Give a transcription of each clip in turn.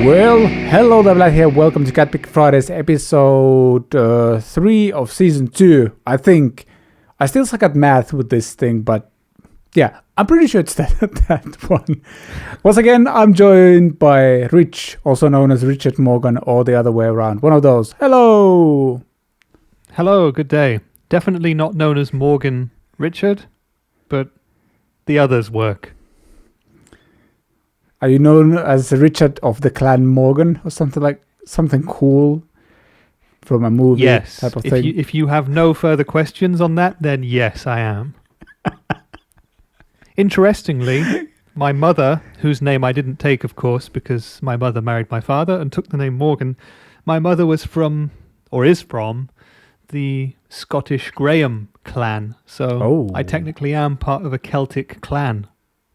Well, hello there, Vlad here. Welcome to CatPick Fridays, episode 3 of season 2. I think I still suck at math with this thing, but yeah, I'm pretty sure it's that one. Once again, I'm joined by Rich, also known as Richard Morgan, or the other way around. One of those. Hello! Hello, good day. Definitely not known as Morgan Richard, but the others work. Are you known as Richard of the Clan Morgan or something cool from a movie type of thing? If you have no further questions on that, then yes, I am. Interestingly, my mother, whose name I didn't take, of course, because my mother married my father and took the name Morgan, my mother was from, or is from, the Scottish Graham clan. So I technically am part of a Celtic clan.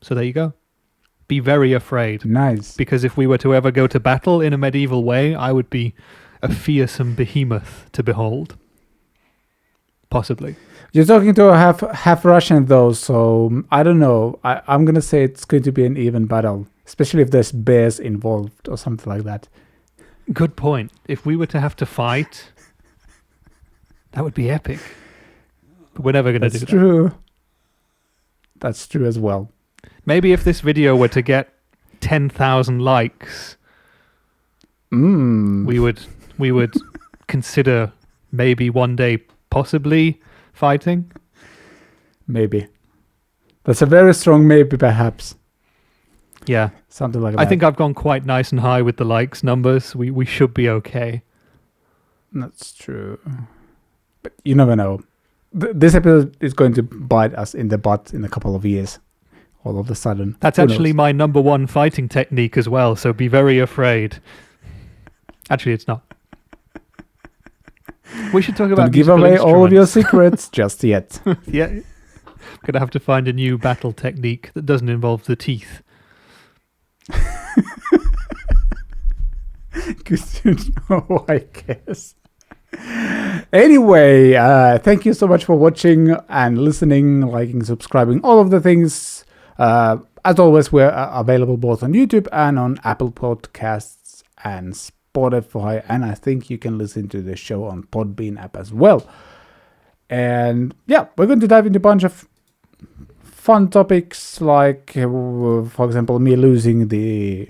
So there you go. Be very afraid. Nice. Because if we were to ever go to battle in a medieval way, I would be a fearsome behemoth to behold. Possibly. You're talking to a half Russian though, so I don't know. I'm going to say it's going to be an even battle, especially if there's bears involved or something like that. Good point. If we were to have to fight, that would be epic. But we're never going to do that. That's true. That's true as well. Maybe if this video were to get 10,000 likes, we would consider maybe one day possibly fighting. Maybe. That's a very strong maybe, perhaps. Yeah. Something like that. I think I've gone quite nice and high with the likes numbers. We should be okay. That's true. But you never know. This episode is going to bite us in the butt in a couple of years. All of a sudden. That's actually my number one fighting technique as well, so be very afraid. Actually, it's not. We should talk about Don't give away all of your secrets just yet. Yeah. Gonna have to find a new battle technique that doesn't involve the teeth. Good to know, I guess. Anyway, thank you so much for watching and listening, liking, subscribing, all of the things. As always, we're available both on YouTube and on Apple Podcasts and Spotify, and I think you can listen to the show on Podbean app as well. And yeah, we're going to dive into a bunch of fun topics, like, for example, me losing the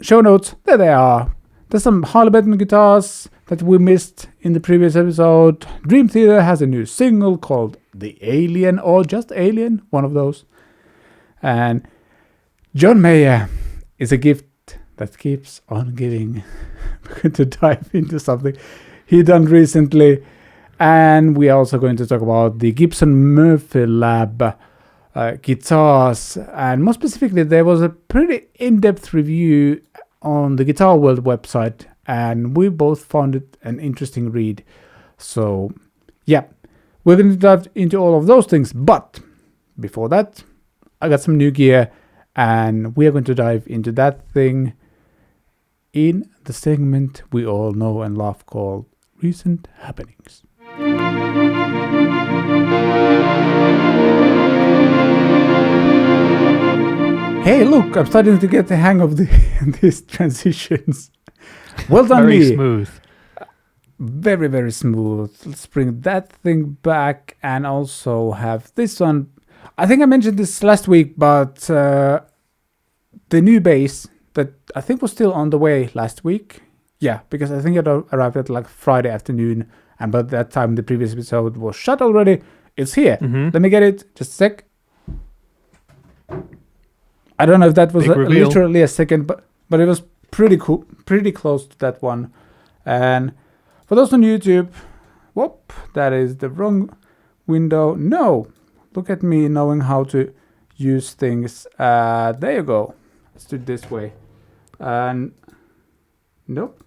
show notes. There they are. There's some Harley Benton guitars that we missed in the previous episode. Dream Theater has a new single called The Alien, or just Alien, one of those. And John Mayer is a gift that keeps on giving. We're going to dive into something he done recently. And we are also going to talk about the Gibson Murphy Lab guitars. And more specifically, there was a pretty in-depth review on the Guitar World website. And we both found it an interesting read. So, yeah, we're going to dive into all of those things. But before that, I got some new gear, and we are going to dive into that thing in the segment we all know and love called Recent Happenings. Hey, look, I'm starting to get the hang of these transitions. Well done, Very me. Smooth. Very, very smooth. Let's bring that thing back and also have this one. I think I mentioned this last week, but the new bass that I think was still on the way last week. Yeah, because I think it arrived at like Friday afternoon, and by that time the previous episode was shot already. It's here. Let me get it. Just a sec. I don't know if that was literally a second, but it was pretty cool, pretty close to that one. And for those on YouTube, whoop, that is the wrong window. No. Look at me knowing how to use things. There you go. Let's do it this way. And nope.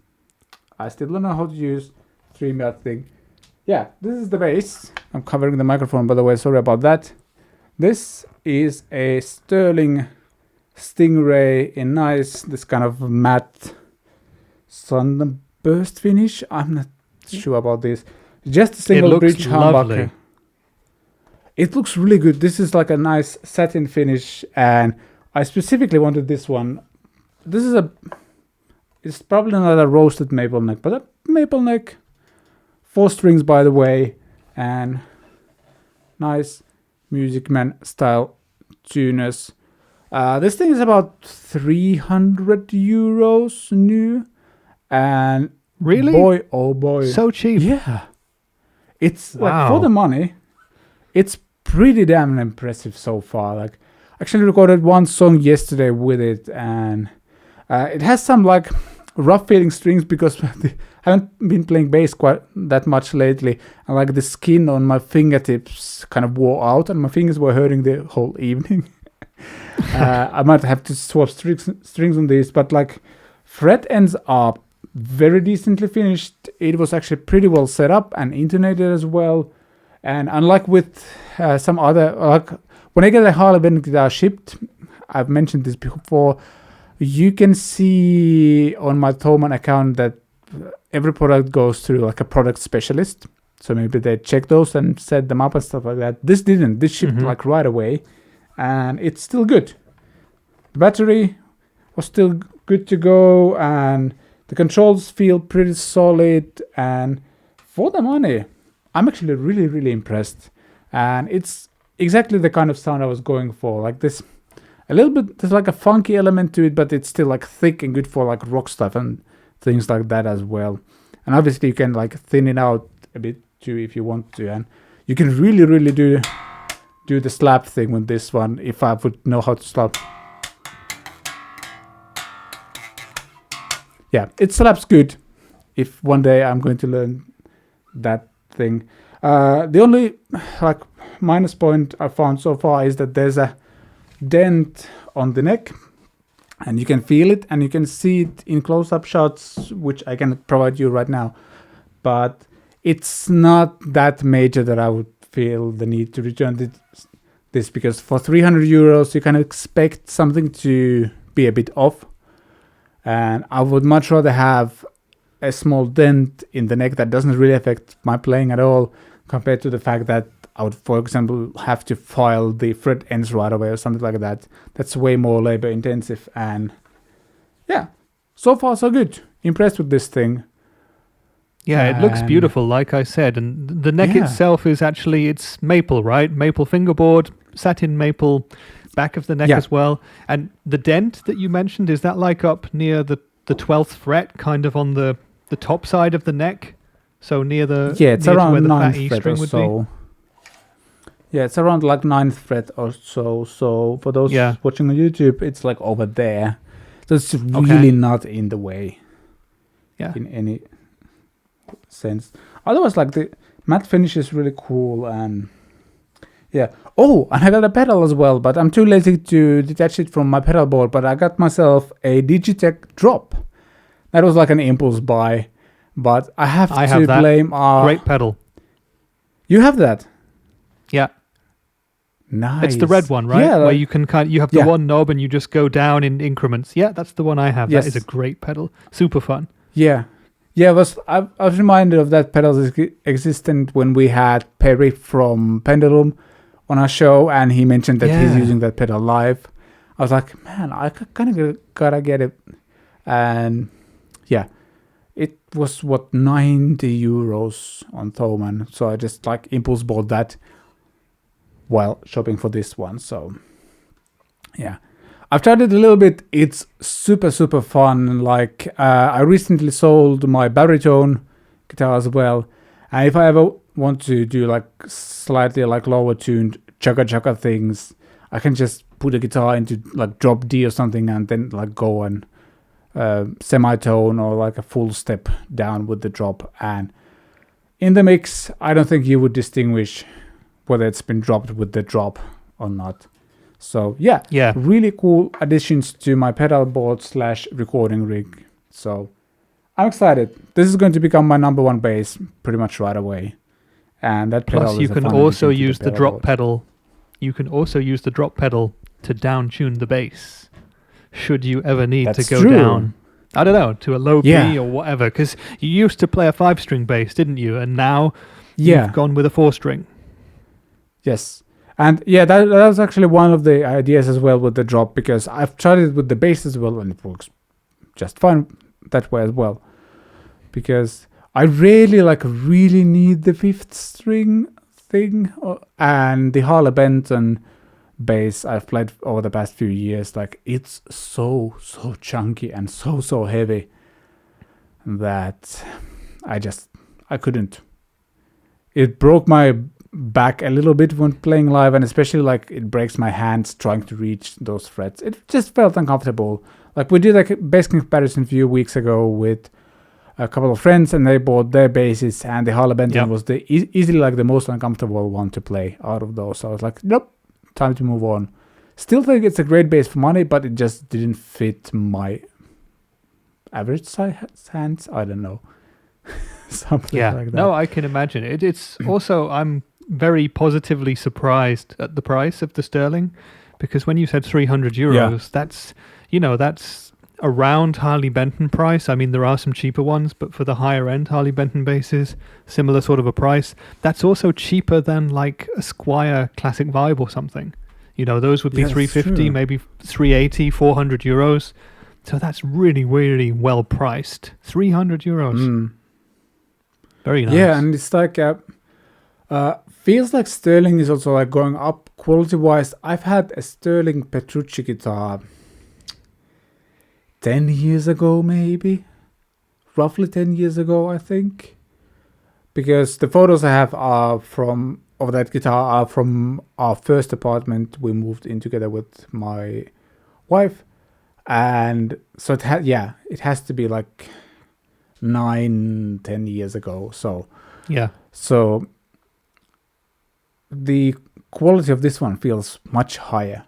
I still don't know how to use StreamYard thing. Yeah, this is the bass. I'm covering the microphone, by the way. Sorry about that. This is a Sterling Stingray in nice, this kind of matte sunburst finish. I'm not sure about this. Just a single bridge humbucker. It looks really good. This is like a nice satin finish, and I specifically wanted this one. This is It's probably not a roasted maple neck, but a maple neck. 4 strings, by the way, and nice Music Man style tuners. This thing is about 300 euros new, and Really? boy, oh boy, So cheap. yeah, it's like Wow. for the money, it's pretty damn impressive so far. Like, actually recorded one song yesterday with it, and it has some like rough feeling strings because I haven't been playing bass quite that much lately, and like the skin on my fingertips kind of wore out, and my fingers were hurting the whole evening. I might have to swap strings on these, but like fret ends are very decently finished. It was actually pretty well set up and intonated as well. And unlike with some other, like when I get a Harley Benton guitar shipped, I've mentioned this before, you can see on my Thomann account that every product goes through like a product specialist. So maybe they check those and set them up and stuff like that. This didn't. This shipped like right away, and it's still good. The battery was still good to go, and the controls feel pretty solid. And for the money, I'm actually really, really impressed. And it's exactly the kind of sound I was going for. Like this, a little bit, there's like a funky element to it, but it's still like thick and good for like rock stuff and things like that as well. And obviously you can like thin it out a bit too if you want to. And you can really, really do the slap thing with this one if I would know how to slap. Yeah, it slaps good if one day I'm going to learn that thing. The only like minus point I found so far is that there's a dent on the neck, and you can feel it and you can see it in close-up shots, which I can provide you right now, but it's not that major that I would feel the need to return this, because for 300 euros you can expect something to be a bit off, and I would much rather have a small dent in the neck that doesn't really affect my playing at all, compared to the fact that I would, for example, have to file the fret ends right away or something like that. That's way more labor intensive. And yeah, so far so good. Impressed with this thing. Yeah, it looks beautiful, like I said. And the neck itself is actually, it's maple, right? Maple fingerboard, satin maple, back of the neck as well. And the dent that you mentioned, is that like up near the 12th fret, kind of on the top side of the neck? So near the... Yeah, it's near around where the 9th fat E fret string or would so. be. Yeah, it's around like 9th fret or so. So for those watching on YouTube, it's like over there. So it's really not in the way. Yeah. In any sense. Otherwise, like the matte finish is really cool, and yeah. Oh, and I got a pedal as well, but I'm too lazy to detach it from my pedal board. But I got myself a Digitech drop. That was like an impulse buy, but I have to blame our great pedal. You have that? Yeah. Nice. It's the red one, right? Yeah, where you can you have the one knob and you just go down in increments. Yeah, that's the one I have. Yes. That is a great pedal. Super fun. Yeah. Yeah, I was reminded of that pedal existent when we had Perry from Pendulum on our show, and he mentioned that he's using that pedal live. I was like, man, I kind of gotta get it. And yeah, it was 90 euros on Thomann, so I just like impulse bought that while shopping for this one. So yeah, I've tried it a little bit. It's super fun. Like I recently sold my baritone guitar as well, and if I ever want to do like slightly like lower tuned chugga things, I can just put a guitar into like drop D or something and then like go and semitone or like a full step down with the drop, and in the mix I don't think you would distinguish whether it's been dropped with the drop or not. So yeah, really cool additions to my pedal board / recording rig. So I'm excited. This is going to become my number one bass pretty much right away. And that pedal Plus, you can also use the drop pedal. You can also use the drop pedal to down tune the bass. Should you ever need to go down, I don't know, to a low B or whatever, because you used to play a 5-string bass, didn't you? And now you've gone with a 4-string. Yes. And yeah, that was actually one of the ideas as well with the drop, because I've tried it with the bass as well and it works just fine that way as well, because I really need the 5th string thing, and the Harley Benton bass I've played over the past few years, like it's so chunky and so heavy that I couldn't. It broke my back a little bit when playing live, and especially like it breaks my hands trying to reach those frets. It just felt uncomfortable. Like we did like a bass comparison a few weeks ago with a couple of friends, and they bought their basses, and the Harley Benton was the easily like the most uncomfortable one to play out of those. So I was like, nope, time to move on. Still think it's a great bass for money, but it just didn't fit my average size hands. I don't know. Something like that. No, I can imagine. It's also, I'm very positively surprised at the price of the Sterling, because when you said €300, that's around Harley Benton price. I mean, there are some cheaper ones, but for the higher end Harley Benton basses, similar sort of a price. That's also cheaper than like a Squier Classic Vibe or something. Those would be $350, maybe €380, €400. So that's really, really well priced. €300. Very nice. Yeah, and it's like feels like Sterling is also like going up quality wise. I've had a Sterling Petrucci guitar 10 years ago, maybe roughly 10 years ago, I think, because the photos I have of that guitar are from our first apartment we moved in together with my wife, and so it has to be like 9-10 years ago. So the quality of this one feels much higher,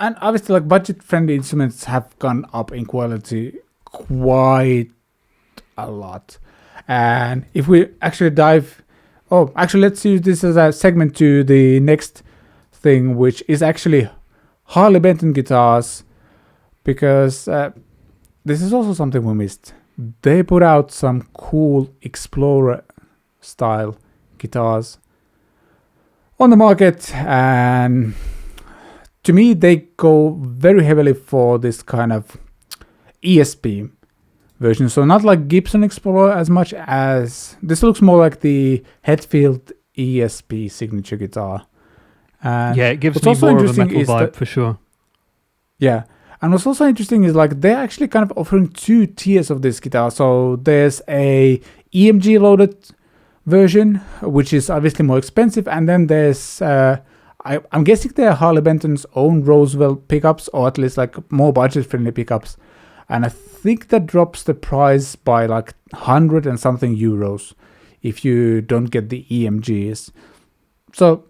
and obviously like budget friendly instruments have gone up in quality quite a lot. And if we actually let's use this as a segment to the next thing, which is actually Harley Benton guitars, because this is also something we missed. They put out some cool Explorer style guitars on the market, and to me they go very heavily for this kind of ESP version. So not like Gibson Explorer as much as this looks more like the Hetfield ESP signature guitar. And it gives me more of a metal vibe for sure. Yeah. And what's also interesting is like they're actually kind of offering 2 tiers of this guitar. So there's a EMG loaded version, which is obviously more expensive, and then there's I'm guessing they're Harley Benton's own Roosevelt pickups, or at least like more budget friendly pickups, and I think that drops the price by like 100 and something euros if you don't get the EMGs. So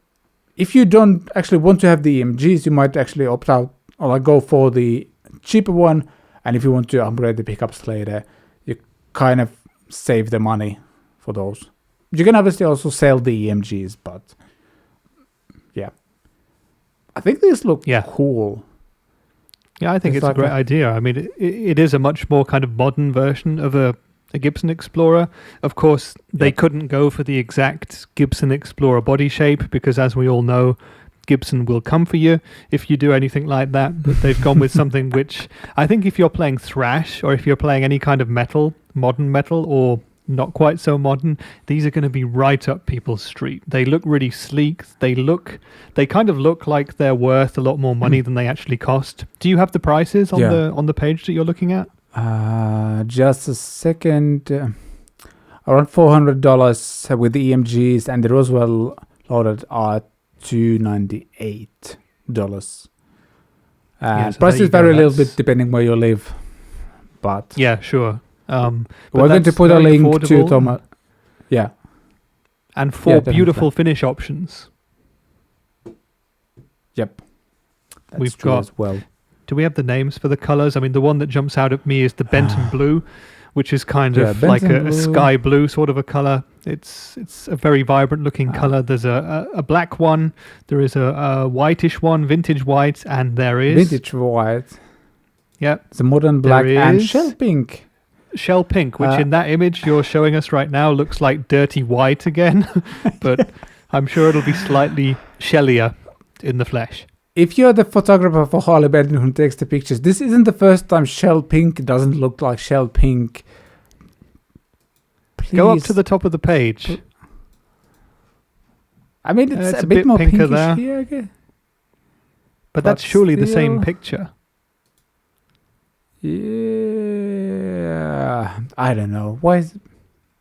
if you don't actually want to have the EMGs, you might actually opt out or like go for the cheaper one, and if you want to upgrade the pickups later, you kind of save the money for those. You can obviously also sell the EMGs, but yeah, I think these look cool. Yeah, I think it's a great idea. I mean, it is a much more kind of modern version of a Gibson Explorer. Of course, they couldn't go for the exact Gibson Explorer body shape, because as we all know, Gibson will come for you if you do anything like that. But they've gone with something which I think if you're playing thrash, or if you're playing any kind of metal, modern metal, or not quite so modern, these are going to be right up people's street. They look really sleek. They kind of look like they're worth a lot more money than they actually cost. Do you have the prices on the page that you're looking at? Just a second. Around $400 with the EMGs, and the Roosevelt loaded are $298. Prices vary a little bit depending where you live, but yeah, sure. We're going to put a link to Thomas. Yeah, and 4 beautiful finish options. Yep, we've got as well. Do we have the names for the colors? I mean, the one that jumps out at me is the Benton Blue, which is kind of like a sky blue sort of a color. It's a very vibrant looking color. There's a black one. There is a whitish one, vintage white, and there is vintage white. Yeah, it's a modern black and shell pink. Shell pink, which in that image you're showing us right now looks like dirty white again, but I'm sure it'll be slightly shellier in the flesh. if you're the photographer for Harley Benton who takes the pictures, this isn't the first time shell pink doesn't look like shell pink. Please. Go up to the top of the page. I mean, it's a bit more pinkish there. here, okay? But that's surely the same picture. Yeah, I don't know. Why is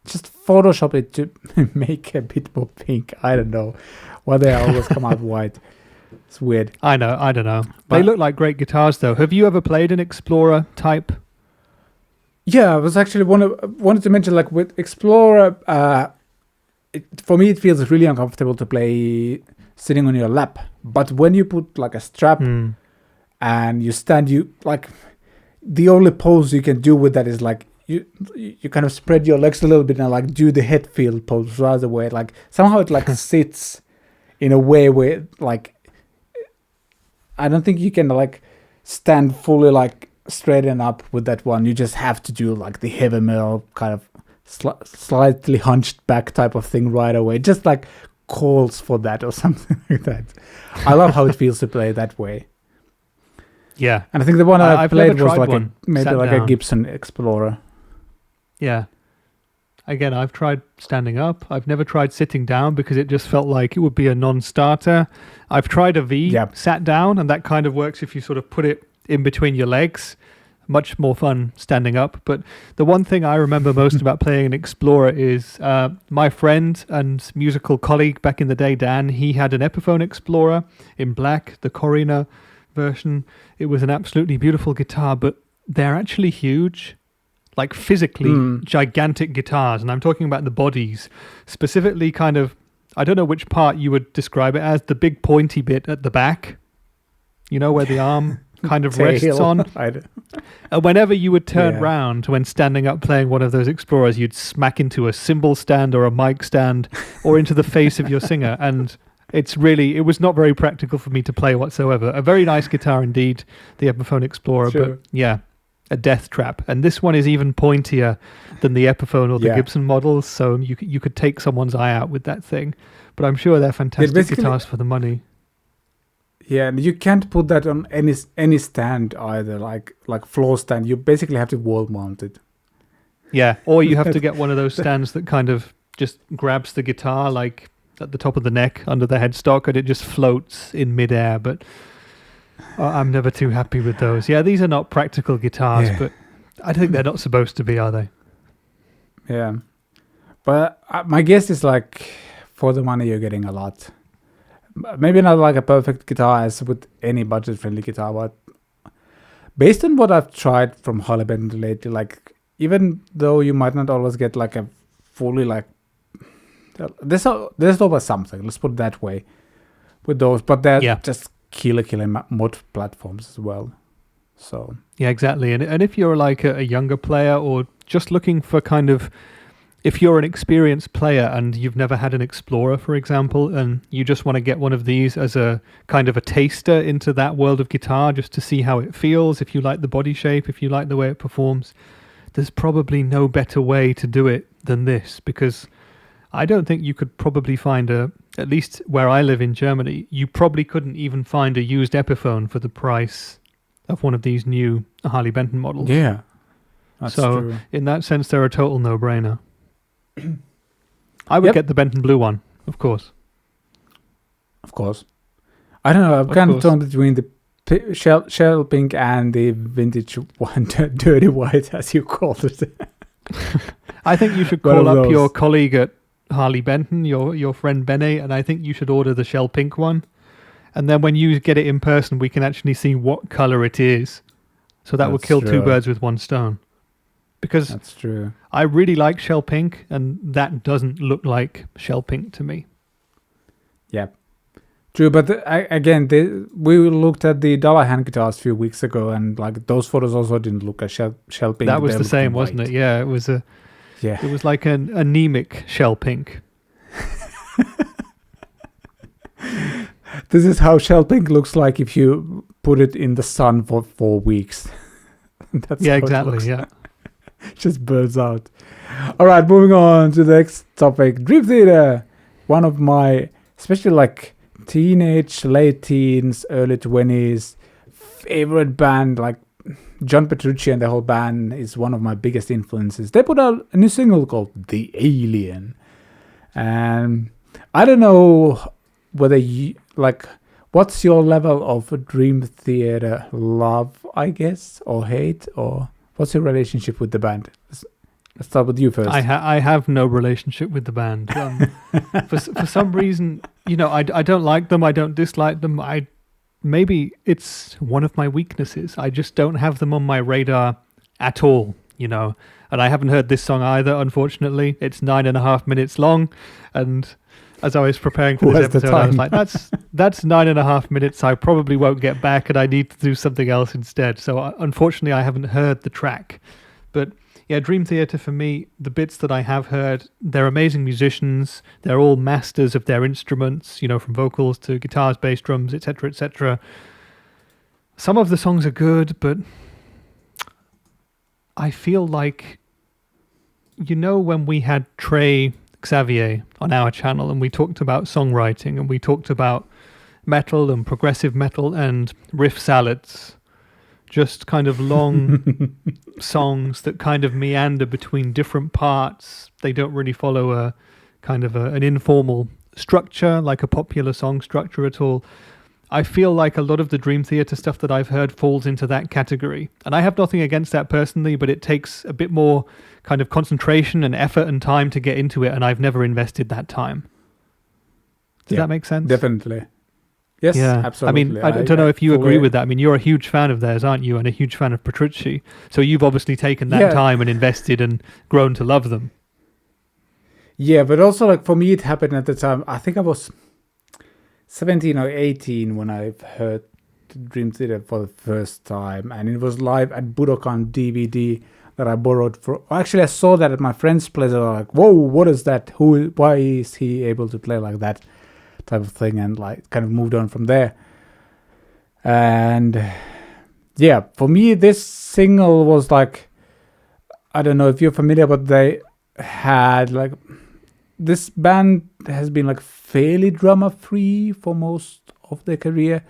just Photoshop it to make a bit more pink? I don't know. Why they always come out white. It's weird. I don't know. They look like great guitars, though. Have you ever played an Explorer type? Yeah, I was actually wanted to mention, like, with Explorer, for me it feels really uncomfortable to play sitting on your lap. But when you put like a strap and you stand, the only pose you can do with that is like you kind of spread your legs a little bit and like do the head field pose rather way. Like somehow it like sits in a way where like I don't think you can like stand fully like straighten up with that one. You just have to do like the heavy metal kind of slightly hunched back type of thing right away. Just like calls for that or something like that. I love how it feels to play that way. Yeah, and I think the one I played was like a Gibson Explorer. Yeah. Again, I've tried standing up. I've never tried sitting down because it just felt like it would be a non-starter. I've tried a V, sat down, and that kind of works if you sort of put it in between your legs. Much more fun standing up. But the one thing I remember most about playing an Explorer is my friend and musical colleague back in the day, Dan, he had an Epiphone Explorer in black, the Corina version. It was an absolutely beautiful guitar, but they're actually huge, like physically gigantic guitars. And I'm talking about the bodies, specifically kind of, I don't know which part you would describe it as, the big pointy bit at the back, you know, where the arm kind of rests on. And whenever you would turn round when standing up playing one of those Explorers, you'd smack into a cymbal stand or a mic stand or into the face of your singer. And it was not very practical for me to play whatsoever. A very nice guitar indeed, the Epiphone Explorer, but yeah, a death trap. And this one is even pointier than the Epiphone or the Gibson models, so you could take someone's eye out with that thing. But I'm sure they're fantastic guitars for the money. Yeah, and you can't put that on any stand either, like floor stand. You basically have to wall mount it. Yeah, or you have to get one of those stands that kind of just grabs the guitar like at the top of the neck under the headstock and it just floats in midair. But I'm never too happy with those. Yeah, these are not practical guitars, but I think they're not supposed to be, are they? Yeah, but my guess is like for the money you're getting a lot. Maybe not like a perfect guitar as with any budget-friendly guitar, but based on what I've tried from Harley Benton lately, like even though you might not always get like a fully like there's always something. Let's put it that way with those, but they're just killer mod platforms as well. So yeah, exactly. And if you're like a younger player or just looking for kind of, if you're an experienced player and you've never had an Explorer, for example, and you just want to get one of these as a kind of a taster into that world of guitar, just to see how it feels, if you like the body shape, if you like the way it performs, there's probably no better way to do it than this, because I don't think you could probably find at least where I live in Germany, you probably couldn't even find a used Epiphone for the price of one of these new Harley Benton models. Yeah, that's true. In that sense, they're a total no-brainer. I would get the Benton Blue one, of course. Of course. I don't know, I'm kind of torn between the shell pink and the vintage one, dirty white, as you called it. I think you should call up your colleague at Harley Benton, your friend Bene, and I think you should order the shell pink one. And then when you get it in person, we can actually see what color it is. So that will kill two birds with one stone. Because that's true. I really like shell pink, and that doesn't look like shell pink to me. Yeah, true. But again, we looked at the Dalahan guitars a few weeks ago, and like those photos also didn't look like shell pink. That was the same, wasn't it? Yeah, it was it was like an anemic shell pink. This is how shell pink looks like if you put it in the sun for 4 weeks. That's how exactly. Yeah. Just burns out. All right, moving on to the next topic. Dream Theater. One of my, especially like teenage, late teens, early 20s, favorite band, like John Petrucci and the whole band is one of my biggest influences. They put out a new single called The Alien. And I don't know whether you, like, what's your level of Dream Theater love, I guess, or hate, or what's your relationship with the band? Let's start with you first. I have no relationship with the band. For some reason, I don't like them. I don't dislike them. Maybe it's one of my weaknesses. I just don't have them on my radar at all, And I haven't heard this song either, unfortunately. It's 9.5 minutes long. And as I was preparing for this episode, I was like, that's 9.5 minutes I probably won't get back, and I need to do something else instead. So unfortunately, I haven't heard the track. But yeah, Dream Theater for me, the bits that I have heard, they're amazing musicians. They're all masters of their instruments, from vocals to guitars, bass, drums, etc., etc. Some of the songs are good, but I feel like, when we had Trey Xavier on our channel and we talked about songwriting and we talked about metal and progressive metal and riff salads, just kind of long songs that kind of meander between different parts. They don't really follow a kind of an informal structure like a popular song structure at all. I feel like a lot of the Dream Theater stuff that I've heard falls into that category. And I have nothing against that personally, but it takes a bit more kind of concentration and effort and time to get into it, and I've never invested that time. Does that make sense? Definitely. Yes, absolutely. I don't know if you agree with that. I mean, you're a huge fan of theirs, aren't you? And a huge fan of Petrucci. So you've obviously taken that time and invested and grown to love them. Yeah, but also, like, for me, it happened at the time. I think I was 17 or 18 when I heard Dream Theater for the first time. And it was live at Budokan DVD that I borrowed for. Actually, I saw that at my friend's place. I was like, whoa, what is that? Why is he able to play like that? Type of thing, and like kind of moved on from there. And yeah, for me, this single was like, I don't know if you're familiar, but they had like, this band has been like fairly drummer free for most of their career,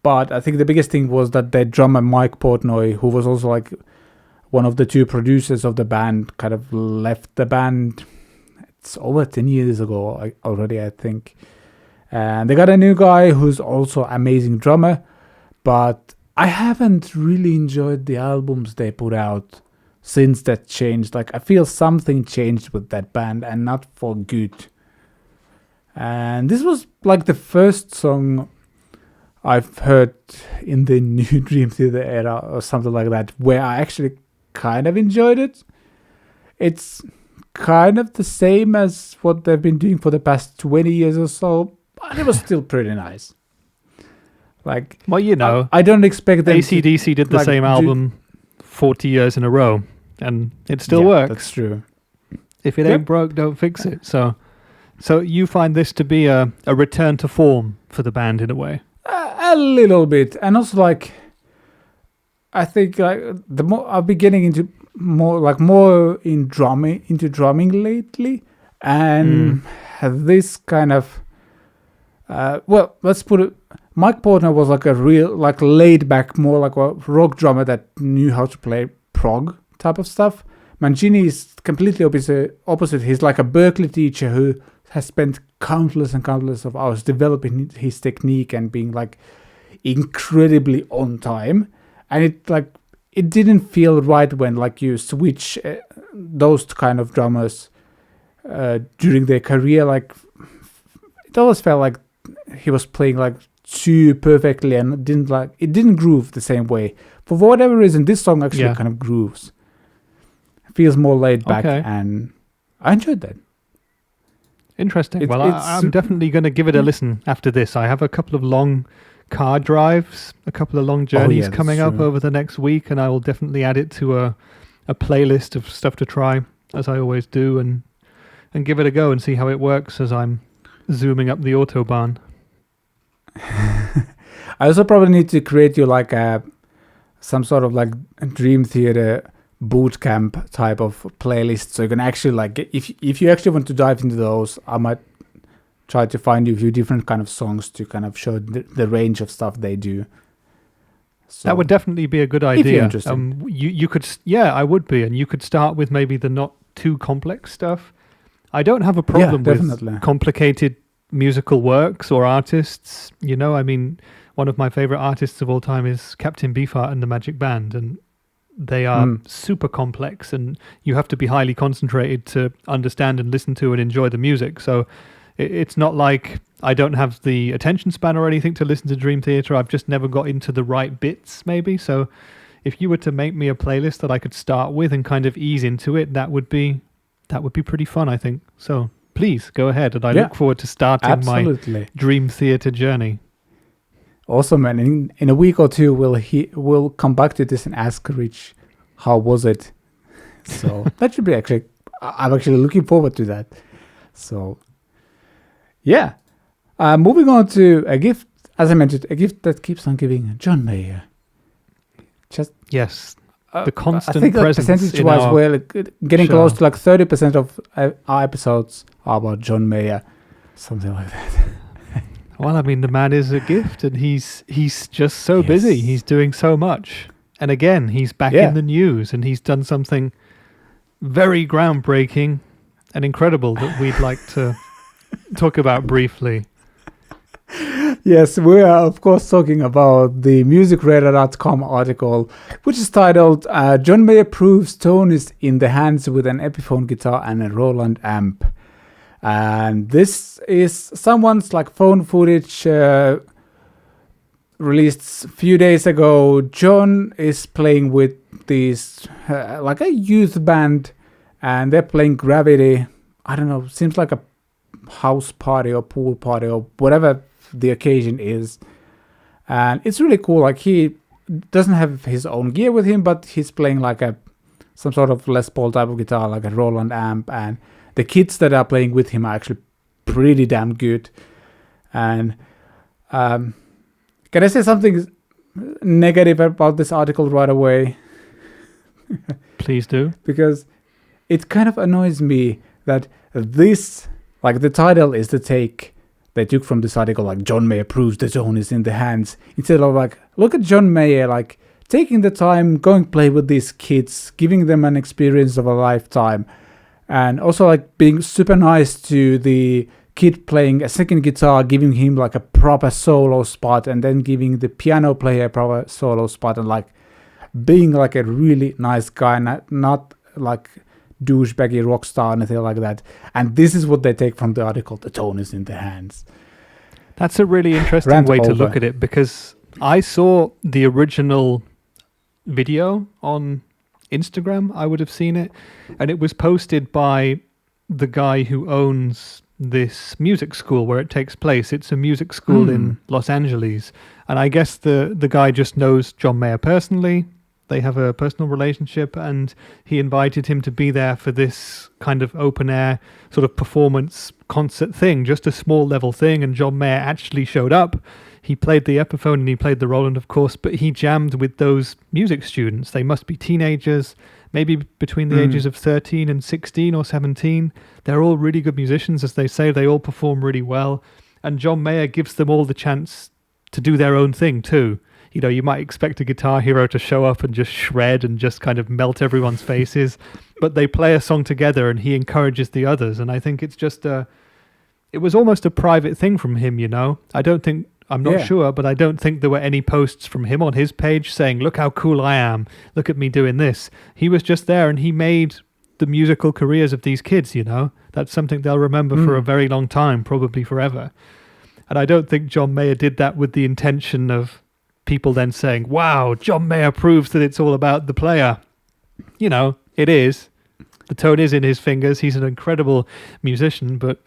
but I think the biggest thing was that their drummer Mike Portnoy, who was also like one of the two producers of the band, kind of left the band. It's over 10 years ago already, I think. And they got a new guy who's also amazing drummer, but I haven't really enjoyed the albums they put out since that changed. Like, I feel something changed with that band, and not for good. And this was like the first song I've heard in the new Dream Theater era or something like that, where I actually kind of enjoyed it. It's kind of the same as what they've been doing for the past 20 years or so, but it was still pretty nice. Like, well, I don't expect them AC/DC did the same album 40 years in a row, and it still works. That's true. If it ain't broke, don't fix it. So you find this to be a return to form for the band in a way? A little bit, and also like, I think like the more I've been getting into more into drumming lately, and this kind of let's put it. Mike Portnoy was like a real, like, laid back, more like a rock drummer that knew how to play prog type of stuff. Mancini is completely opposite. He's like a Berklee teacher who has spent countless and countless of hours developing his technique and being like incredibly on time. And it didn't feel right when like you switch those kind of drummers during their career. Like, it always felt like he was playing like too perfectly and it didn't groove the same way. For whatever reason, this song actually kind of grooves. It feels more laid back, and I enjoyed that. Interesting. I'm definitely going to give it a listen after this. I have a couple of long car drives, a couple of long journeys coming up over the next week, and I will definitely add it to a playlist of stuff to try, as I always do, and give it a go and see how it works as I'm zooming up the Autobahn. I also probably need to create you like some sort of like Dream Theater boot camp type of playlist, so you can actually like if you actually want to dive into those, I might try to find a few different kind of songs to kind of show the range of stuff they do. So, that would definitely be a good idea. If you're interested. You could, I would be, and you could start with maybe the not too complex stuff. I don't have a problem with complicated musical works or artists. You know, I mean, one of my favorite artists of all time is Captain Beefheart and the Magic Band, and they are super complex, and you have to be highly concentrated to understand and listen to and enjoy the music. So it's not like I don't have the attention span or anything to listen to Dream Theater. I've just never got into the right bits, maybe. So if you were to make me a playlist that I could start with and kind of ease into it, that would be pretty fun, I think. So please go ahead, and I look forward to starting my Dream Theater journey. Awesome, and in a week or two, we'll come back to this and ask Rich, how was it? So that should be I'm actually looking forward to that. So, yeah. Moving on to a gift, as I mentioned, a gift that keeps on giving, John Mayer. Yes, the constant I think presence. Percentage-wise, we're getting close to 30% of our episodes are about John Mayer, something like that. Well, I mean, the man is a gift, and he's just so busy. He's doing so much. And again, he's back in the news, and he's done something very groundbreaking and incredible that we'd like to talk about briefly. Yes, we are, of course, talking about the musicradar.com article, which is titled, John Mayer proves tone is in the hands with an Epiphone guitar and a Roland amp. And this is someone's phone footage released a few days ago. John is playing with these a youth band, and they're playing Gravity. I don't know, seems like a house party or pool party or whatever the occasion is. And it's really cool. He doesn't have his own gear with him, but he's playing some sort of Les Paul type of guitar, like a Roland amp, and the kids that are playing with him are actually pretty damn good. And can I say something negative about this article right away? Please do. Because it kind of annoys me that this, the title is the take they took from this article, John Mayer proves the tone is in the hands. Instead of look at John Mayer, taking the time, going play with these kids, giving them an experience of a lifetime. And also being super nice to the kid playing a second guitar, giving him a proper solo spot, and then giving the piano player a proper solo spot, and being a really nice guy, not douchebaggy rock star, anything like that. And this is what they take from the article, the tone is in the hands. That's a really interesting way to look at it, because I saw the original video on Instagram. I would have seen it, and it was posted by the guy who owns this music school where it takes place. It's a music school in Los Angeles, and I guess the guy just knows John Mayer personally. They have a personal relationship, and he invited him to be there for this kind of open air sort of performance concert thing, just a small level thing. And John Mayer actually showed up. He played the Epiphone and he played the Roland, of course, but he jammed with those music students. They must be teenagers, maybe between the ages of 13 and 16 or 17. They're all really good musicians, as they say. They all perform really well. And John Mayer gives them all the chance to do their own thing too. You know, you might expect a guitar hero to show up and just shred and just kind of melt everyone's faces, but they play a song together and he encourages the others. And I think it's just it was almost a private thing from him, you know. I'm not sure, but I don't think there were any posts from him on his page saying, look how cool I am, look at me doing this. He was just there, and he made the musical careers of these kids, you know. That's something they'll remember for a very long time, probably forever. And I don't think John Mayer did that with the intention of people then saying, wow, John Mayer proves that it's all about the player. You know, it is. The tone is in his fingers. He's an incredible musician, but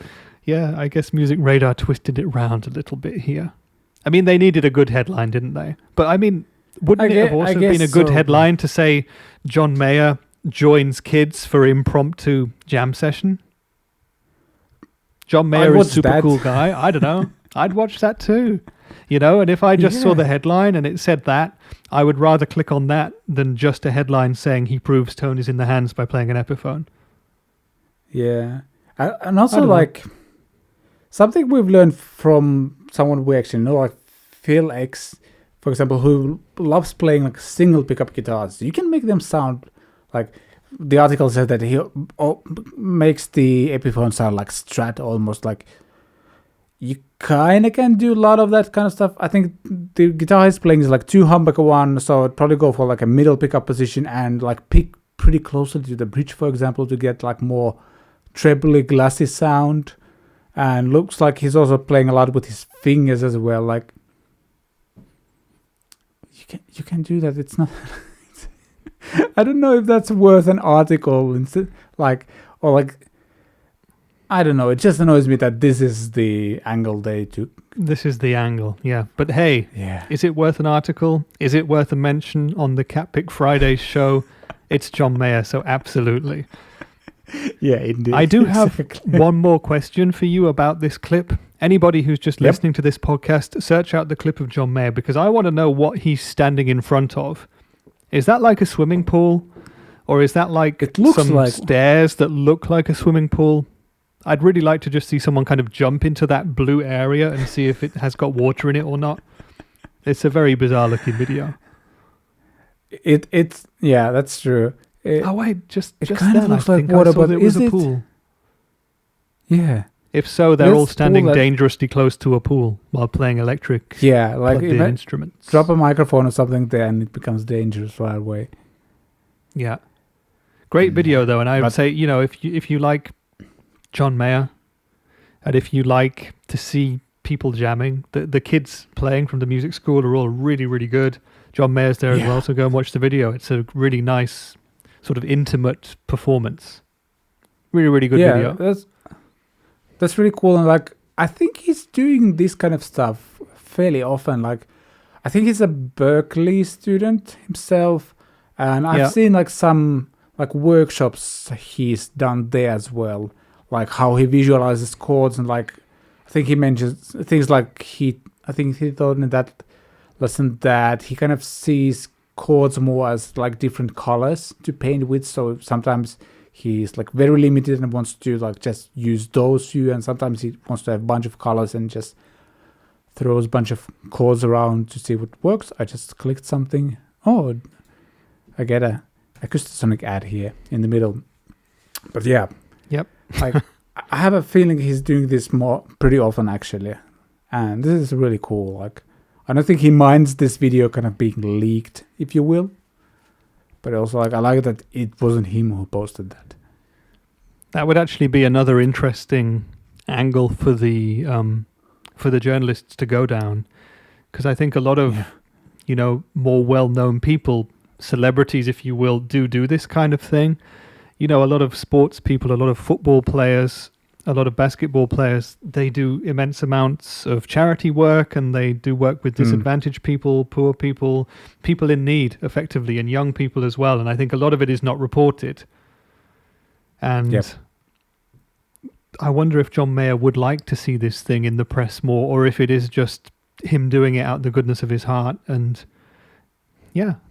yeah, I guess Music Radar twisted it round a little bit here. I mean, they needed a good headline, didn't they? But I mean, wouldn't it have also been a good headline to say John Mayer joins kids for impromptu jam session? John Mayer is a super cool guy. I don't know. I'd watch that too. You know, and if I just saw the headline and it said that, I would rather click on that than just a headline saying he proves tone is in the hands by playing an Epiphone. Yeah. And also, something we've learned from someone we actually know, like Phil X, for example, who loves playing like single pickup guitars. You can make them sound like, the article said that he makes the Epiphone sound like Strat, almost like. You kind of can do a lot of that kind of stuff. I think the guitar he's playing is like 2 humbucker 1, so I'd probably go for like a middle pickup position and like pick pretty closely to the bridge, for example, to get like more trebly glassy sound. And looks like he's also playing a lot with his fingers as well. Like, you can do that. It's not. I don't know if that's worth an article instead, like, or like. I don't know. It just annoys me that this is the angle they took. This is the angle, yeah. But hey, is it worth an article? Is it worth a mention on the CatPick Fridays show? It's John Mayer, so absolutely. Yeah, indeed. I do have one more question for you about this clip. Anybody who's just listening to this podcast, search out the clip of John Mayer, because I want to know what he's standing in front of. Is that like a swimming pool? Or is that like some stairs that look like a swimming pool? I'd really like to just see someone kind of jump into that blue area and see if it has got water in it or not. It's a very bizarre looking video. It's yeah, that's true. Just kind of looks like water, but it was a pool. Yeah. If so, they're all standing dangerously close to a pool while playing electric. Yeah, like if instruments. Drop a microphone or something there, and it becomes dangerous right away. Yeah, great video though, and I would say, if you like John Mayer, and if you like to see people jamming, the kids playing from the music school are all really, really good. John Mayer's there as well, so go and watch the video. It's a really nice, sort of intimate performance. Really, really good video. That's really cool, and like I think he's doing this kind of stuff fairly often. Like I think he's a Berkeley student himself, and I've seen like some like workshops he's done there as well. Like how he visualizes chords, and like I think he mentions things like I think he thought in that lesson that he kind of sees chords more as like different colors to paint with. So sometimes he's like very limited and wants to like just use those few, and sometimes he wants to have a bunch of colors and just throws a bunch of chords around to see what works. I just clicked something. Oh, I get a Acoustasonic ad here in the middle. But yeah. Yep. Like I have a feeling he's doing this pretty often actually, and this is really cool. Like I don't think he minds this video kind of being leaked, if you will, but also like I like that it wasn't him who posted that. That would actually be another interesting angle for the journalists to go down, because I think a lot of more well-known people, celebrities, if you will, do this kind of thing. A lot of sports people, a lot of football players, a lot of basketball players, they do immense amounts of charity work, and they do work with disadvantaged people, poor people, people in need, effectively, and young people as well. And I think a lot of it is not reported. And I wonder if John Mayer would like to see this thing in the press more, or if it is just him doing it out of the goodness of his heart. And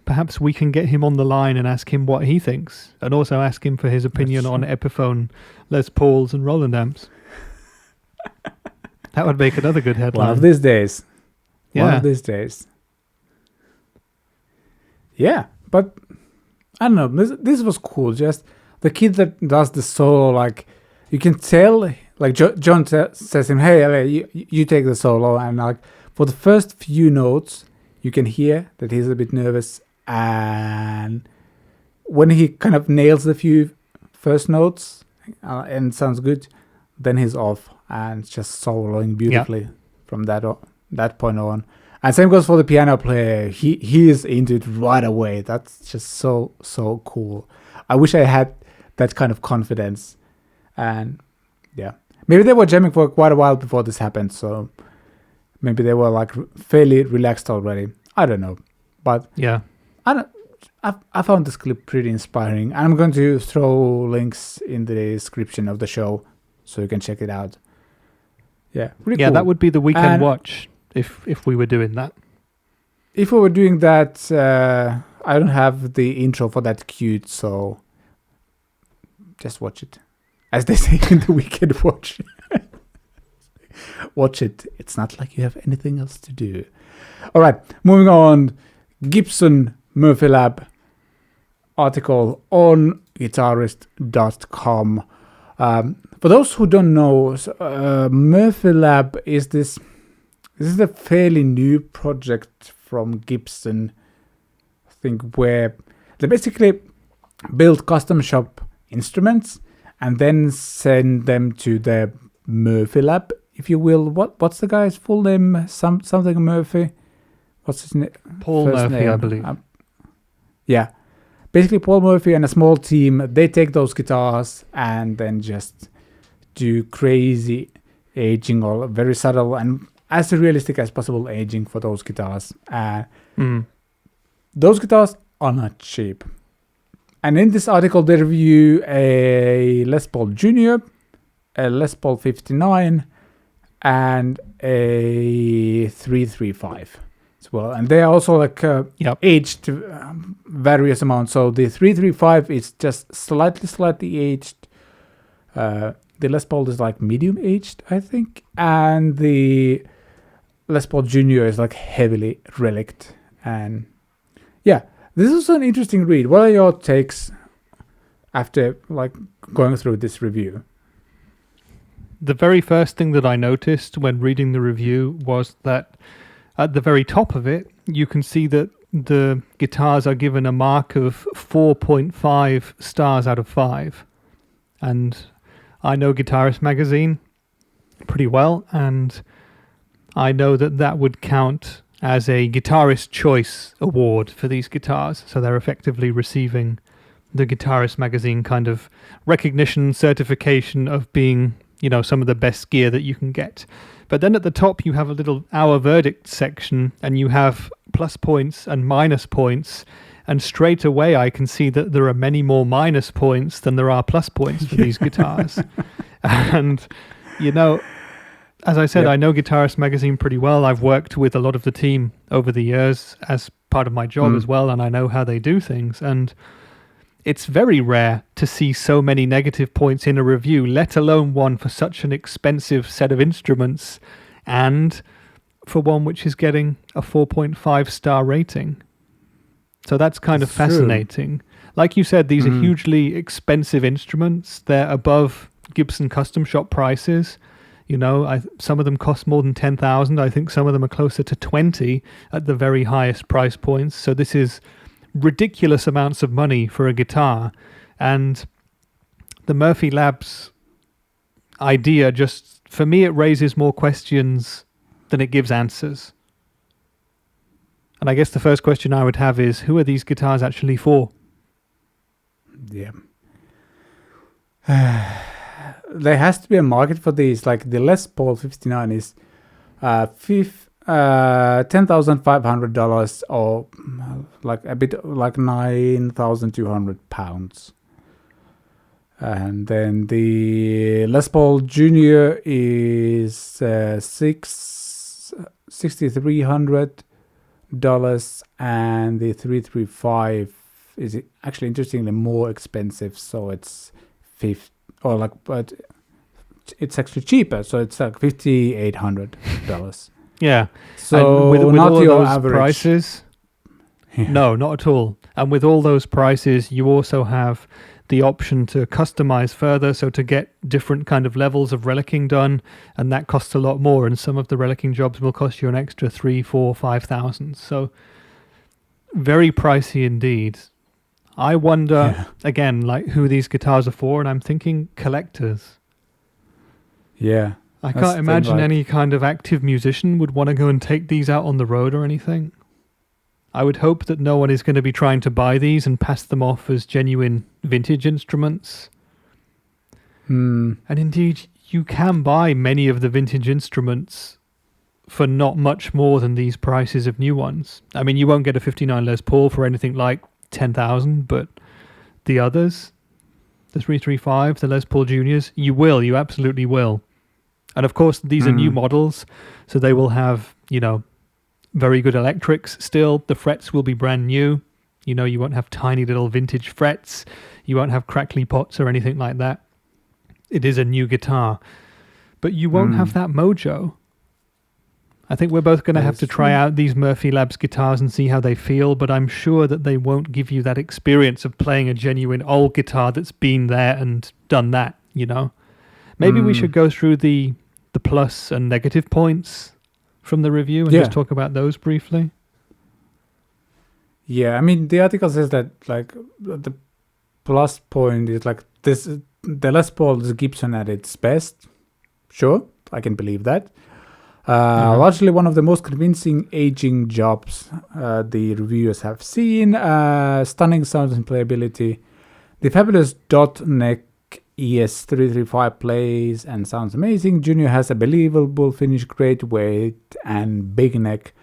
perhaps we can get him on the line and ask him what he thinks, and also ask him for his opinion on Epiphone, Les Pauls, and Roland amps. That would make another good headline. One of these days. Yeah. One of these days. Yeah, but I don't know. This was cool. Just the kid that does the solo, like you can tell, like John says to him, "Hey, you take the solo," and like for the first few notes, you can hear that he's a bit nervous, and when he kind of nails the few first notes and sounds good, then he's off and just soloing beautifully from that point on. And same goes for the piano player. He is into it right away. That's just so cool. I wish I had that kind of confidence. And maybe they were jamming for quite a while before this happened, so maybe they were like fairly relaxed already. I don't know, but I found this clip pretty inspiring, and I'm going to throw links in the description of the show so you can check it out. Yeah, really cool. That would be the weekend watch if we were doing that. If we were doing that, I don't have the intro for that queued, so just watch it, as they say in the weekend watch. Watch it. It's not like you have anything else to do. All right, moving on. Gibson Murphy Lab article on guitarist.com. For those who don't know, Murphy Lab is this is a fairly new project from Gibson, I think, where they basically build custom shop instruments and then send them to the Murphy Lab, if you will. What's the guy's full name? Something Murphy. What's his name? Paul Murphy, I believe. Yeah. Basically, Paul Murphy and a small team, they take those guitars and then just do crazy aging or very subtle and as realistic as possible aging for those guitars. Those guitars are not cheap. And in this article, they review a Les Paul Junior, a Les Paul 59, and a 335 as well. And they are also like aged various amounts. So the 335 is just slightly aged. The Les Paul is like medium aged, I think. And the Les Paul Junior is like heavily relicked. And yeah, this is an interesting read. What are your takes after like going through this review? The very first thing that I noticed when reading the review was that at the very top of it, you can see that the guitars are given a mark of 4.5 stars out of 5. And I know Guitarist magazine pretty well, and I know that that would count as a Guitarist Choice Award for these guitars. So they're effectively receiving the Guitarist magazine kind of recognition, certification of being, you know, some of the best gear that you can get. But then at the top, you have a little Our Verdict section, and you have plus points and minus points. And straight away, I can see that there are many more minus points than there are plus points for these guitars. And, you know, as I said, I know Guitarist magazine pretty well. I've worked with a lot of the team over the years as part of my job as well, and I know how they do things. And it's very rare to see so many negative points in a review, let alone one for such an expensive set of instruments, and for one which is getting a 4.5 star rating. So that's kind of fascinating. Like you said, these are hugely expensive instruments. They're above Gibson custom shop prices. You know, some of them cost more than 10,000. I think some of them are closer to 20 at the very highest price points. So this is ridiculous amounts of money for a guitar. And the Murphy Labs idea just, for me, it raises more questions than it gives answers. And I guess the first question I would have is, who are these guitars actually for? Yeah. There has to be a market for these. Like the Les Paul 59 is $10,500 or like a bit like £9,200. And then the Les Paul Junior is $6,300, and the 335 is actually interestingly more expensive. So it's but it's actually cheaper. So it's like $5,800. Yeah. So and with not all your those average prices, no, not at all. And with all those prices, you also have the option to customize further, so to get different kind of levels of relicking done, and that costs a lot more. And some of the relicking jobs will cost you an extra 3,000, 4,000, 5,000. So very pricey indeed. I wonder again, like who these guitars are for, and I'm thinking collectors. Yeah. I can't imagine any kind of active musician would want to go and take these out on the road or anything. I would hope that no one is going to be trying to buy these and pass them off as genuine vintage instruments. And indeed, you can buy many of the vintage instruments for not much more than these prices of new ones. I mean, you won't get a 59 Les Paul for anything like 10,000, but the others, the 335, the Les Paul Juniors, you absolutely will. And of course, these are new models, so they will have, you know, very good electrics still. The frets will be brand new. You know, you won't have tiny little vintage frets. You won't have crackly pots or anything like that. It is a new guitar. but you won't have that mojo. I think we're both going to have to try out these Murphy Labs guitars and see how they feel, but I'm sure that they won't give you that experience of playing a genuine old guitar that's been there and done that, you know? Maybe we should go through the plus and negative points from the review and just talk about those briefly. Yeah, I mean, the article says that, like, the plus point is, like, the Les Paul is Gibson at its best. Sure, I can believe that. Largely one of the most convincing aging jobs the reviewers have seen. Stunning sound and playability. The fabulous dot neck ES335 plays and sounds amazing. Junior has a believable finish, great weight, and big neck.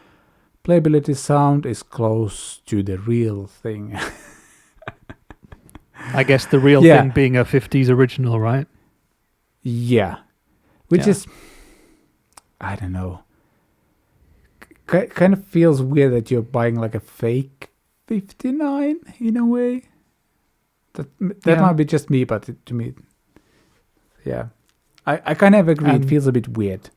Playability sound is close to the real thing. I guess the real thing being a 50s original, right? Yeah. Which is... I don't know. Kind of feels weird that you're buying like a fake 59 in a way. That might be just me, but to me, I kind of agree. It feels a bit weird.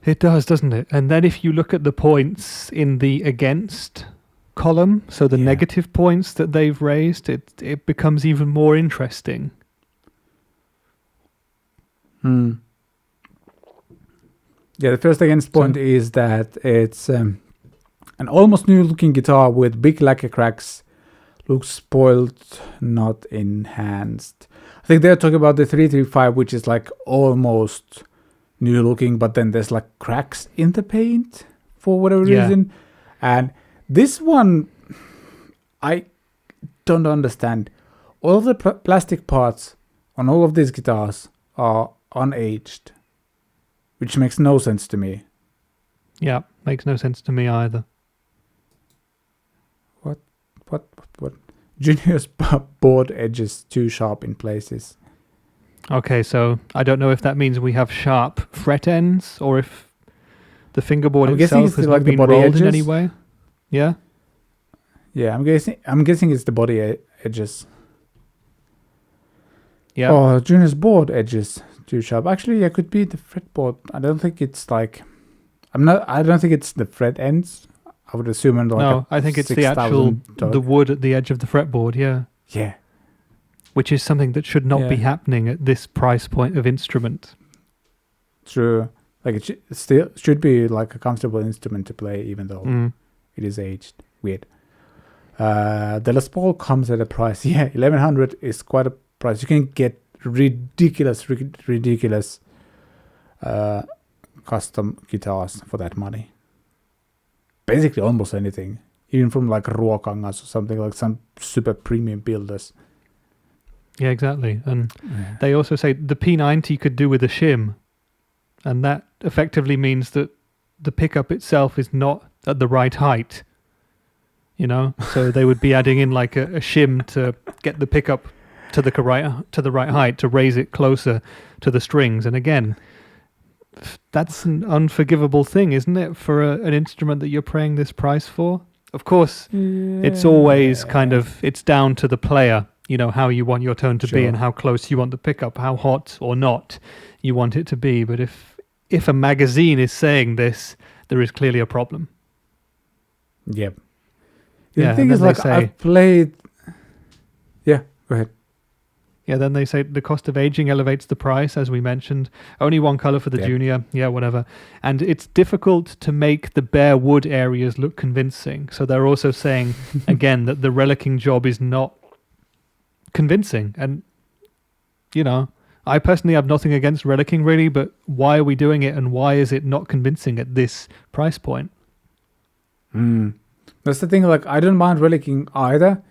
It does, doesn't it? And then if you look at the points in the against column, so the negative points that they've raised, it becomes even more interesting. Yeah, the first against point is that it's an almost new looking guitar with big lacquer cracks. Looks spoiled, not enhanced. I think they're talking about the 335, which is like almost new looking, but then there's like cracks in the paint for whatever reason. And this one, I don't understand. All of the plastic parts on all of these guitars are unaged. Which makes no sense to me. Yeah, makes no sense to me either. What? Junior's board edges too sharp in places. Okay, so I don't know if that means we have sharp fret ends or if the fingerboard itself has not been rolled in any way. Yeah? Yeah, I'm guessing it's the body edges. Yeah. Oh, Junior's board edges too sharp. Actually, it could be the fretboard. I don't think it's like... I don't think it's the fret ends. I would assume I think it's the actual the wood at the edge of the fretboard. Yeah, which is something that should not be happening at this price point of instrument. True. Like it still should be like a comfortable instrument to play, even though it is aged. Weird. The Les Paul comes at a price. Yeah, $1,100 is quite a price. You can get ridiculous custom guitars for that money. Basically almost anything, even from like Ruokangas or something, like some super premium builders. Yeah, exactly. And they also say the P90 could do with a shim, and that effectively means that the pickup itself is not at the right height, you know, so they would be adding in like a shim to get the pickup to the right height, to raise it closer to the strings. And again, that's an unforgivable thing, isn't it, for an instrument that you're paying this price for? Of course, it's always kind of, it's down to the player, you know, how you want your tone to be and how close you want the pickup, how hot or not you want it to be. But if a magazine is saying this, there is clearly a problem. Yep. The thing is, like, I've played... Yeah, go ahead. Yeah, then they say the cost of aging elevates the price, as we mentioned. Only one color for the Junior. Yeah, whatever. And it's difficult to make the bare wood areas look convincing. So they're also saying, again, that the relicking job is not convincing. And, you know, I personally have nothing against relicking, really, but why are we doing it and why is it not convincing at this price point? That's the thing, like, I don't mind relicking either.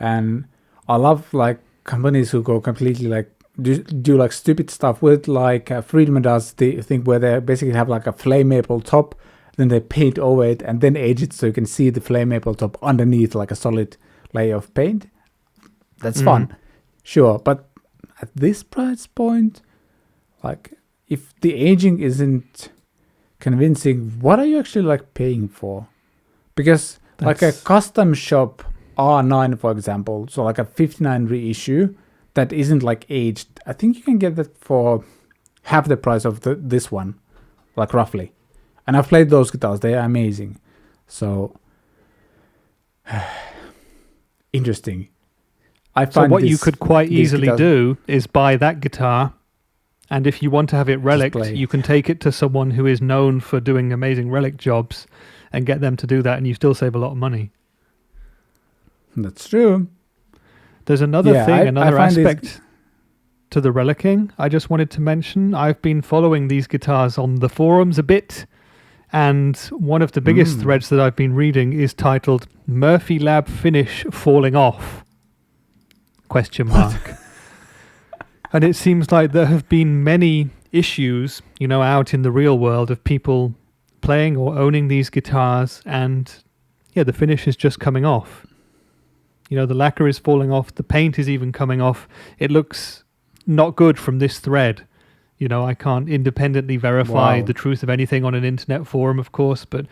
And I love, like, companies who go completely like do like stupid stuff with, like Friedman does the thing where they basically have like a flame maple top, then they paint over it and then age it so you can see the flame maple top underneath like a solid layer of paint. That's fun, sure, but at this price point, like, if the aging isn't convincing, what are you actually like paying for? Because like a custom shop R9, for example, so like a 59 reissue that isn't like aged, I think you can get that for half the price of this one, like roughly. And I've played those guitars; they are amazing. So interesting. So what you could quite easily do is buy that guitar, and if you want to have it relicked, you can take it to someone who is known for doing amazing relic jobs and get them to do that, and you still save a lot of money. That's true. There's another another aspect to the relicking I just wanted to mention. I've been following these guitars on the forums a bit, and one of the biggest threads that I've been reading is titled Murphy Lab Finish Falling Off? ? And it seems like there have been many issues, out in the real world of people playing or owning these guitars, and the finish is just coming off. The lacquer is falling off, the paint is even coming off. It looks not good from this thread. I can't independently verify the truth of anything on an internet forum, of course, but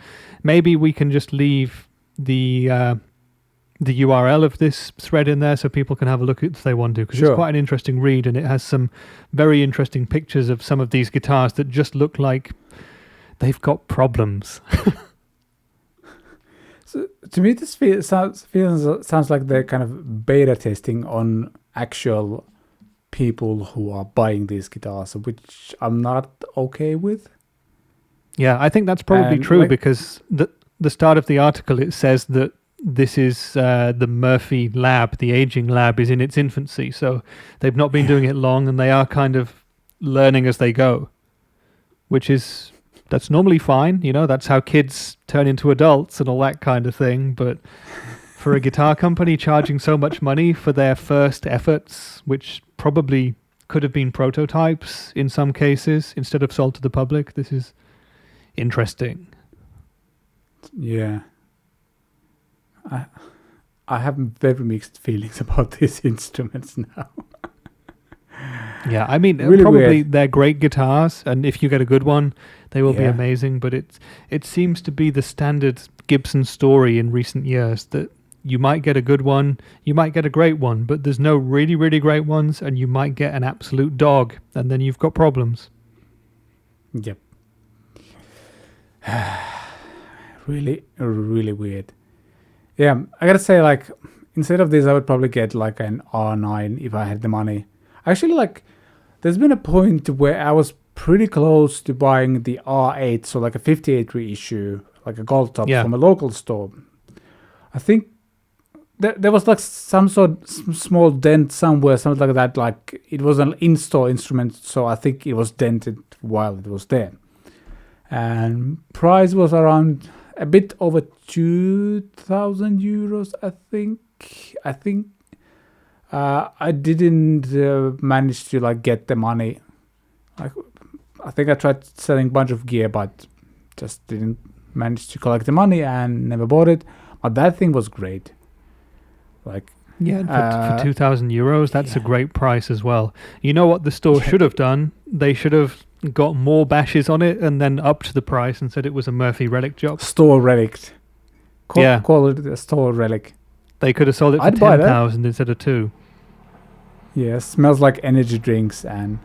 maybe we can just leave the URL of this thread in there so people can have a look if they want to, because it's quite an interesting read, and it has some very interesting pictures of some of these guitars that just look like they've got problems. So to me, this sounds like they're kind of beta testing on actual people who are buying these guitars, which I'm not okay with. Yeah, I think that's probably true, because the start of the article, it says that this is the Murphy lab, the aging lab is in its infancy, so they've not been doing it long, and they are kind of learning as they go, that's normally fine. That's how kids turn into adults and all that kind of thing. But for a guitar company charging so much money for their first efforts, which probably could have been prototypes in some cases instead of sold to the public, this is interesting. Yeah. I have very mixed feelings about these instruments now. Yeah, I mean, really probably weird. They're great guitars, and if you get a good one, they will be amazing. But it seems to be the standard Gibson story in recent years that you might get a good one, you might get a great one, but there's no really, really great ones, and you might get an absolute dog, and then you've got problems. Yep. Really, really weird. Yeah, I gotta say, like, instead of this, I would probably get like an R9 if I had the money. Actually, there's been a point where I was pretty close to buying the R8, so like a 58 reissue, like a gold top from a local store. I think there was like some sort of small dent somewhere, something like that. Like it was an in-store instrument, so I think it was dented while it was there. And price was around a bit over 2,000 euros, I think. I didn't manage to like get the money. Like, I think I tried selling a bunch of gear, but just didn't manage to collect the money and never bought it. But that thing was great. Like, for 2,000 euros, that's a great price as well. You know what the store should have done? They should have got more bashes on it and then upped the price and said it was a Murphy relic job. Store relic. Call it a store relic. They could have sold it for 10,000 instead of 2. Yeah, smells like energy drinks, and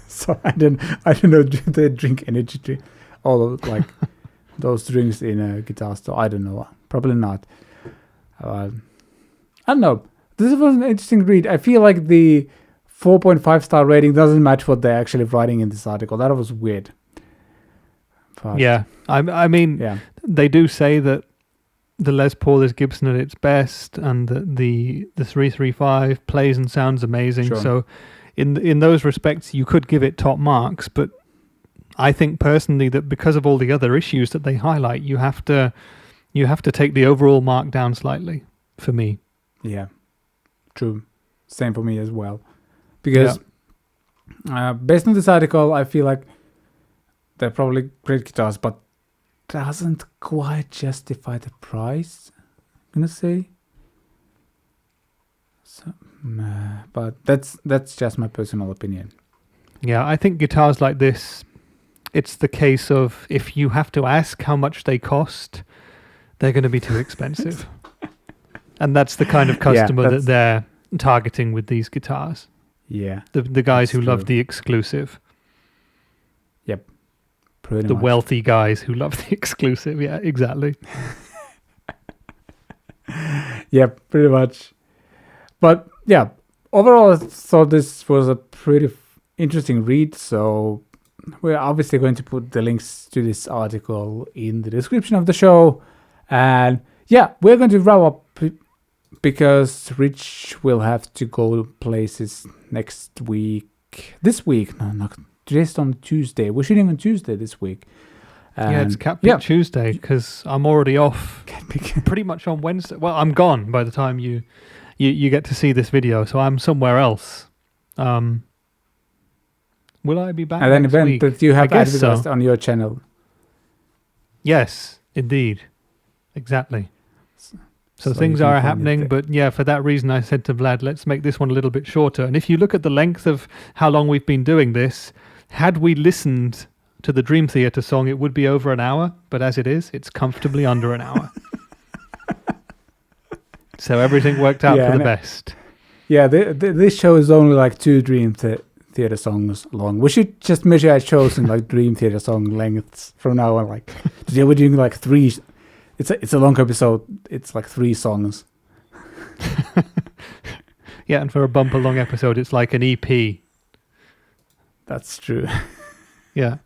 so I don't know. Do they drink energy drink? All of like those drinks in a guitar store? I don't know. Probably not. I don't know. This was an interesting read. I feel like the 4.5 star rating doesn't match what they're actually writing in this article. That was weird. But, I mean, they do say that the Les Paul is Gibson at its best, and that the 335 plays and sounds amazing. Sure. So in those respects, you could give it top marks. But I think personally that because of all the other issues that they highlight, you have to take the overall mark down slightly for me. Yeah, true. Same for me as well. Because based on this article, I feel like they're probably great guitars, but doesn't quite justify the price, I'm gonna say. So, but that's just my personal opinion. Yeah, I think guitars like this, it's the case of if you have to ask how much they cost, they're going to be too expensive. And that's the kind of customer that they're targeting with these guitars. Yeah. The guys that's who love true. the exclusive. Yep. Pretty The much. wealthy guys who love the exclusive. Yeah, exactly. Yep, pretty much. But yeah, overall, I thought this was a pretty interesting read. So we're obviously going to put the links to this article in the description of the show. And yeah, we're going to wrap up because Rich will have to go places next week. This week, no, not today's on Tuesday. We're shooting on Tuesday this week. Yeah, it's CatPick Tuesday because I'm already off CatPick. pretty much on Wednesday. Well, I'm gone by the time you get to see this video, so I'm somewhere else. Will I be back And then next event week? that you have I guess advertised so. on your channel. Yes, indeed. Exactly. So things you can are find it happening, there. but yeah, for that reason I said to Vlad, let's make this one a little bit shorter. And if you look at the length of how long we've been doing this, had we listened to the Dream Theater song, it would be over an hour, but as it is, it's comfortably under an hour. So everything worked out for the best. Yeah, this show is only like 2 Dream Theater songs long. We should just measure our shows in like Dream Theater song lengths from now on. Like today we're doing like 3. It's a long episode. It's like 3 songs. Yeah, and for a bumper long episode, it's like an EP. That's true. Yeah.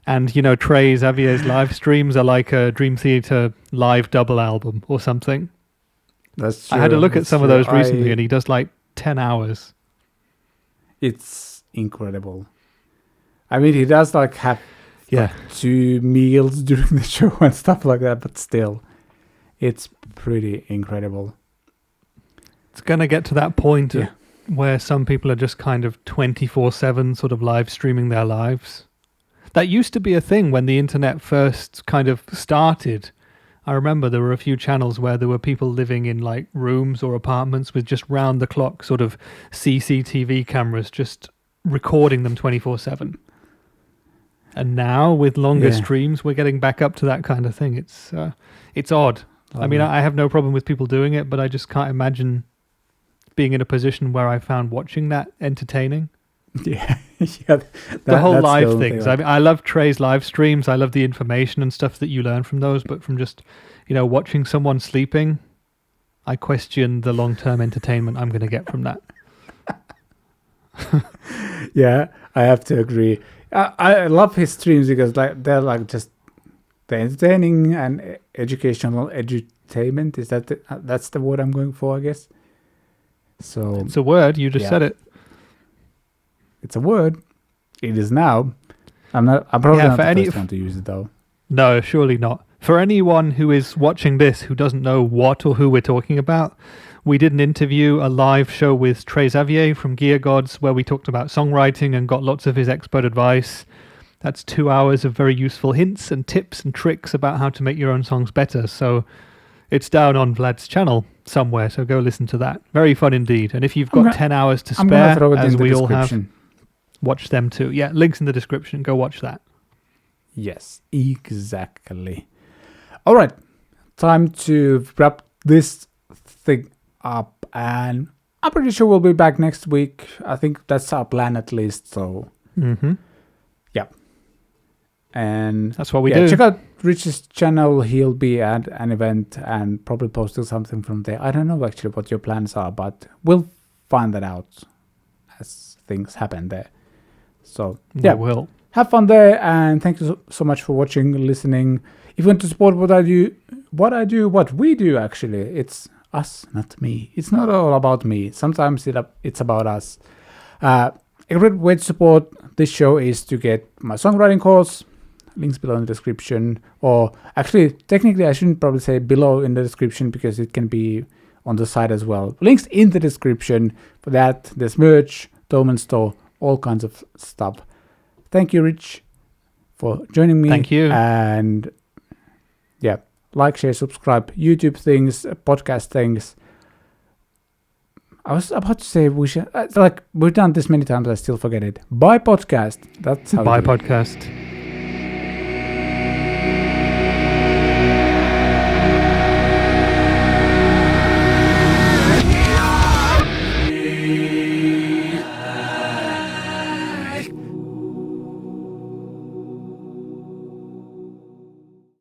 And, you know, Trey Xavier's live streams are like a Dream Theater live double album or something. That's true. I had a look at That's some of true. those recently, and he does like 10 hours. It's incredible. I mean, he does like have Yeah. 2 meals during the show and stuff like that, but still, it's pretty incredible. It's going to get to that point Yeah. where some people are just kind of 24/7 sort of live streaming their lives. That used to be a thing when the internet first kind of started. I remember there were a few channels where there were people living in like rooms or apartments with just round the clock sort of CCTV cameras just recording them 24/7. And now with longer streams, we're getting back up to that kind of thing. It's odd. I mean, I have no problem with people doing it, but I just can't imagine being in a position where I found watching that entertaining. Yeah, The whole that's live the things. thing. I mean, I love Trey's live streams. I love the information and stuff that you learn from those. But from just, you know, watching someone sleeping, I question the long-term entertainment I'm going to get from that. Yeah, I have to agree. I love his streams because like they're like just the entertaining and educational edutainment. Is that that's the word I'm going for? I guess. So It's a word. You just said it. it's a word. It is now. I'm probably not for the any- first one to use it though. No, surely not. For anyone who is watching this who doesn't know what or who we're talking about, we did an interview, a live show with Trey Xavier from Gear Gods, where we talked about songwriting and got lots of his expert advice. That's 2 hours of very useful hints and tips and tricks about how to make your own songs better. So it's down on Vlad's channel somewhere, so go listen to that. Very fun indeed. And if you've got 10 hours to I'm gonna spare, throw it as in the we all have, description. watch them too. Yeah, links in the description. Go watch that. Yes, exactly. All right, time to wrap this thing up, and I'm pretty sure we'll be back next week. I think that's our plan at least. So, yeah. And That's what we do. Check out Rich's channel. He'll be at an event and probably posting something from there. I don't know actually what your plans are, but we'll find that out as things happen there. So, yeah. We will. Have fun there, and thank you so much for watching, listening. If you want to support what we do, actually, it's us, not me. It's not all about me. Sometimes it's about us. A great way to support this show is to get my songwriting course. Links below in the description. Or actually, technically, I shouldn't probably say below in the description because it can be on the side as well. Links in the description for that. There's merch, domain store, all kinds of stuff. Thank you, Rich, for joining me. Thank you. And yeah, like, share, subscribe, YouTube things, podcast things. I was about to say we should, like we've done this many times, I still forget it. Bye podcast. That's how. Bye podcast.